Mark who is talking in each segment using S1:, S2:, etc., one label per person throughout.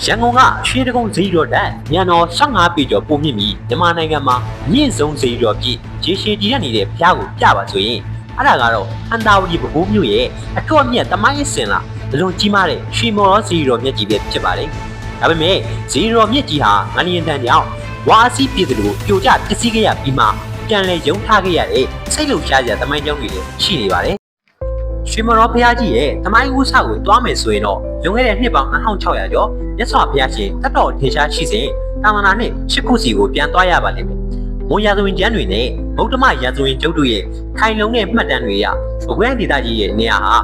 S1: ရန်ကုန်ကရွှေတကုံဈေးတော်တက်ညံတော်15ပေကျော်ပုံမြင့်ပြီးမြန်မာနိုင်ငံမှာမြင့်ဆုံးဈေးတော်ပြည့်ရေရှည်တည်ရနေတဲ့ဖျားကိုပြပါဆိုရင်အဲ့ဒါကတော့ဟန်တာဝတီပဲခူးမြို့ရဲ့အထွတ်အမြတ်သမိုင်းစင်လာအလွန်ကြီးမားတဲ့ရွှေမော်တော်ဈေးတော်မြတ်ကြီးပဲဖြစ်ပါတယ်။ဒါပေမဲ့ဈေးတော်မြတ်ကြီးဟာငလျင်တန်ကြောင့်ဝါအစီးပြည်သူတို့ပြိုကျပျက်စီးခဲ့ရပြီးမှပြန်လည်ရုံထားခဲ့ရတဲ့စိတ်လှုပ်ရှားစရာသမိုင်းကြောင်းတွေလည်းရှိနေပါတယ်။ရွှေမော်တော်ဘုရားကြီးရဲ့သမိုင်းဥစ္စာကိုတွားမယ်ဆိုရင်တော့လွန်ခဲ့တဲ့နှစ်ပေါင်း2600ကျော်မြတ်စွာဘုရားရှင်တတော်ထင်ရှားရှိစဉ်တာမနာနှစ်ရှစ်ခုစီကိုပြန်သွားရပါလိမ့်မယ်။မွန်ရာဇဝင်ကျမ်းတွေနဲ့ဗုဒ္ဓမရာဇဝင်ကျုပ်တို့ရဲ့ခိုင်လုံတဲ့မှတ်တမ်းတွေအရဘဝဒေသကြီးရဲ့နေရာဟာ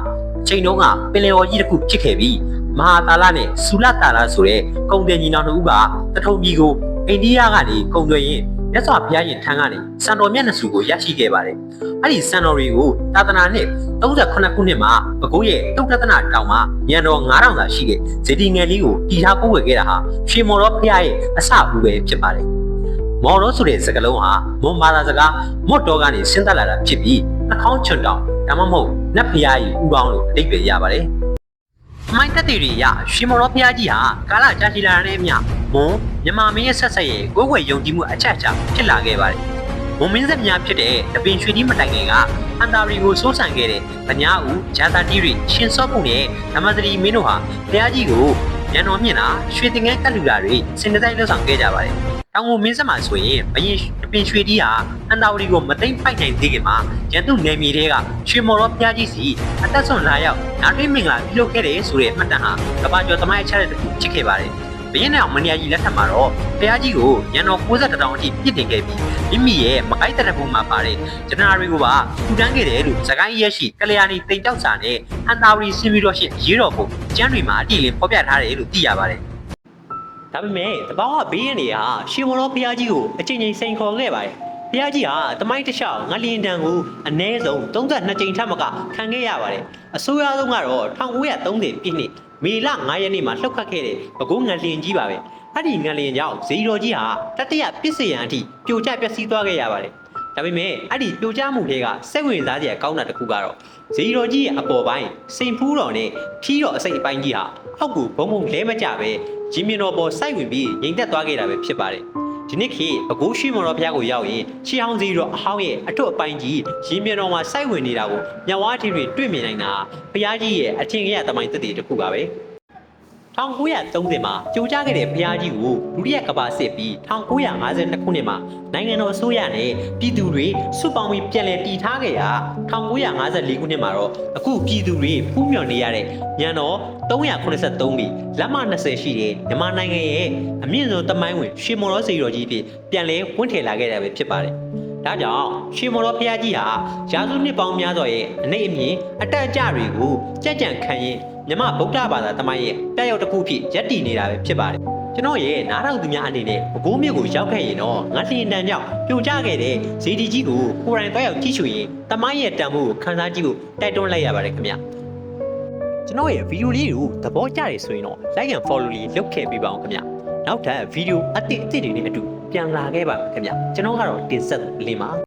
S1: ချိန်တုန်းကပင်လယ်ော်ကြီးတစ်ခုဖြစ်ခဲ့ပြီးမဟာတာလနဲ့ဆူလတာလဆိုတဲ့ကုန်တယ်ညီနောင်တို့ကတထုံပြည်ကိုအိန္ဒိယကနေကုန်သွယ်ရင်းမြတ်စွာဘုရားရှင်ထံကနေစံတော်မျက်နှာစုကိုရရှိခဲ့ပါတယ်။အဲ့ဒီစံတော်တွေကိုသာသနာနှစ်38ခုနှစ်မှာပဲခူးရဲ့တုတ်တနာတောင်မှာညံတော်9000သာရှိတဲ့ဇေဒီငယ်လေးကိုတည်ထားကိုးဝယ်ခဲ့တာဟာရွှေမော်တော်ဘုရားရဲ့အစဘူးပဲဖြစ်ပါတယ်။မော်တော်ဆိုတဲ့စကားလုံးဟာမွန်ဘာသာစကားမော့တော်ကနေဆင်းသက်လာတာဖြစ်ပြီးနှာခေါင်းချွန်တောင်ဒါမှမဟုတ်နတ်ဘုရားကြီးဥကောင်းလို့အဓိပ္ပာယ်ရပါတယ်။မိုင်းတက်တွေရရွှေမော်တော်ဘုရားကြီးဟာကာလကြာရှည်လာတဲ့မြမွန်မြန်မာမင်းရဲ့ဆက်ဆက်ရဲ့ကိုယ်ွယ်ယုံကြည်မှုအချက်အချာဖြစ်လာခဲ့ပါတယ်။မွန်မင်းဆက်များဖြစ်တဲ့တပင်ရွှေဒီမတိုင်ခင်ကဟန်တာရီကိုစိုးစံခဲ့တဲ့ဗညာဦးဂျာတာတီရီရှင်စောပုန်နဲ့ဓမ္မသရီမင်းတို့ဟာဘုရားကြီးကိုညံတော်မြင့်တာရွှေတင်ငယ်ကတ်လူတာတွေစင်တစိုက်လှုပ်ဆောင်ခဲ့ကြပါတယ်။တောင်ကိုမင်းဆက်မှာဆိုရင်ဘရင်တပင်ရွှေဒီဟာဟန်တာရီကိုမသိမ့်ပိုက်နိုင်သေးခင်မှာရန်သူနယ်မြေတွေကရွှေမော်တော်ဘုရားကြီးစီအသက်ဆုံးလာရောက်နားတွင်းမင်္ဂလာပြုလုပ်ခဲ့တယ်ဆိုတဲ့မှတ်တမ်းဟာကဘာကျော်သမိုင်းအချက်အလက်တစ်ခုဖြစ်ခဲ့ပါတယ်။ဘရင်နဲ့မနီယာကြီးလက်ထက်မှာတော့ဘုရားကြီးကိုညံတော်60တောင်အထိပြစ်တင်ခဲ့ပြီးမိမိရဲ့မကိုက်တဲ့ဘုံမှာပါတဲ့ဂျနာရီကိုပါထူတန်းခဲ့တယ်လို့စကိုင်းရဲရှိကလျာဏီတိမ်တောက်စာနဲ့ဟန်တာဝရီစင်ပြီးတော့ရှိရေးတော်ပုံကျမ်းတွေမှာအတိအလင်းဖော်ပြထားတယ်လို့သိရပါတယ်။ဒါပေမဲ့တပောင်းကဘေးရင်တွေဟာရှေမော်တော်ဘုရားကြီးကိုအချိန်ချင်းစိန်ခေါ်ခဲ့ပါတယ်။ဘုရားကြီးဟာတမိုင်းတစ်လျှောက်ငလျင်တန်ကိုအနည်းဆုံး32ကြိမ်ထက်မကခံခဲ့ရပါတယ်။အဆိုးရွားဆုံးကတော့1930ပြည့်နှစ်မေလ9ရက်နေ့မှာလှုပ်ခတ်ခဲ့တဲ့ပဲခူးငလျင်ကြီးပါပဲ။အဲ့ဒီငလျင်ကြောင့်ဇေယျတော်ကြီးဟာတတိယပစ္စယံအထိပြိုကျပျက်စီးသွားခဲ့ရပါတယ်။ဒါပေမဲ့အဲ့ဒီပြိုကျမှုတွေကစိတ်ဝင်စားစရာကောင်းတာတစ်ခုကတော့ဇေယျတော်ကြီးရဲ့အပေါ်ပိုင်းစိန်ဖူးတော်နဲ့ထီးတော်အစိတ်အပိုင်းကြီးဟာအောက်ကိုဘုံဘုံလဲမကျပဲရင်မြင်တော်ပေါ်စိုက်ဝင်ပြီးငိမ်သက်သွားခဲ့တာပဲဖြစ်ပါတယ်။ဒီနေ့ခေတ်ပဲခူးရှိမော်တော်ဘုရားကိုရောက်ရင်ချီအောင်ဇေယျတော်အဟောင်းရဲ့အထွတ်အပိုင်းကြီးရင်မြင်တော်မှာစိုက်ဝင်နေတာကိုမြဝါထီတွေတွေ့မြင်နိုင်တာဘုရားကြီးရဲ့အထင်ကြီးသမိုင်းသက်တည်တစ်ခုပါပဲ။1930မှာကြိုးကြားခဲ့တဲ့ဘုရားကြီးကိုဒုတိယကမ္ဘာစစ်ပြီး1952ခုနှစ်မှာနိုင်ငံတော်အစိုးရနဲ့ပြည်သူတွေစုပေါင်းပြီးပြန်လည်တည်ထားခဲ့ရာ1954ခုနှစ်မှာတော့အခုပြည်သူတွေဖူးမြော်နေရတဲ့ညံတော်383ပြီလက်မ20ရှိတဲ့မြန်မာနိုင်ငံရဲ့အမြင့်ဆုံးသမိုင်းဝင်ရွှေမော်တော်စေတော်ကြီးဖြစ်ပြန်လည်ဝင့်ထည်လာခဲ့တာပဲဖြစ်ပါတယ်။ဒါကြောင့်ရွှေမော်တော်ဘုရားကြီးဟာရာစုနှစ်ပေါင်းများစွာရဲ့အနေအမြင့်အတက်အကျတွေကိုကြံ့ကြံ့ခံရင်မြမဗုဒ္ဓဘာသာသမိုင်းရဲ့ပြရောက်တစ်ခုဖြစ်ရပ်တည်နေတာပဲဖြစ်ပါတယ်ကျွန်တော်ရဲ့နားထောင်သူများအနေနဲ့ပဲခူးမြို့ကိုရောက်ခဲ့ရင်တော့ငါလျင်တန်ကြောင့်ပြိုကျခဲ့တဲ့ဇေဒီကြီးကိုကိုယ်တိုင်တွားရောက်ကြည့်ရှုရင်သမိုင်းရဲ့တန်ဖိုးကိုခန်းစားကြည့်ဖို့တိုက်တွန်းလိုက်ရပါတယ်ခင်ဗျကျွန်တော်ရဲ့ဗီဒီယိုလေးကိုသဘောကျတယ်ဆိုရင်တော့ like and follow လေးလုပ်ခဲ့ပေးပါအောင်ခင်ဗျနောက်ထပ်ဗီဒီယိုအသစ်တွေနဲ့အတူပြန်လာခဲ့ပါခင်ဗျကျွန်တော်ကတော့တင်ဆက်လေးပါ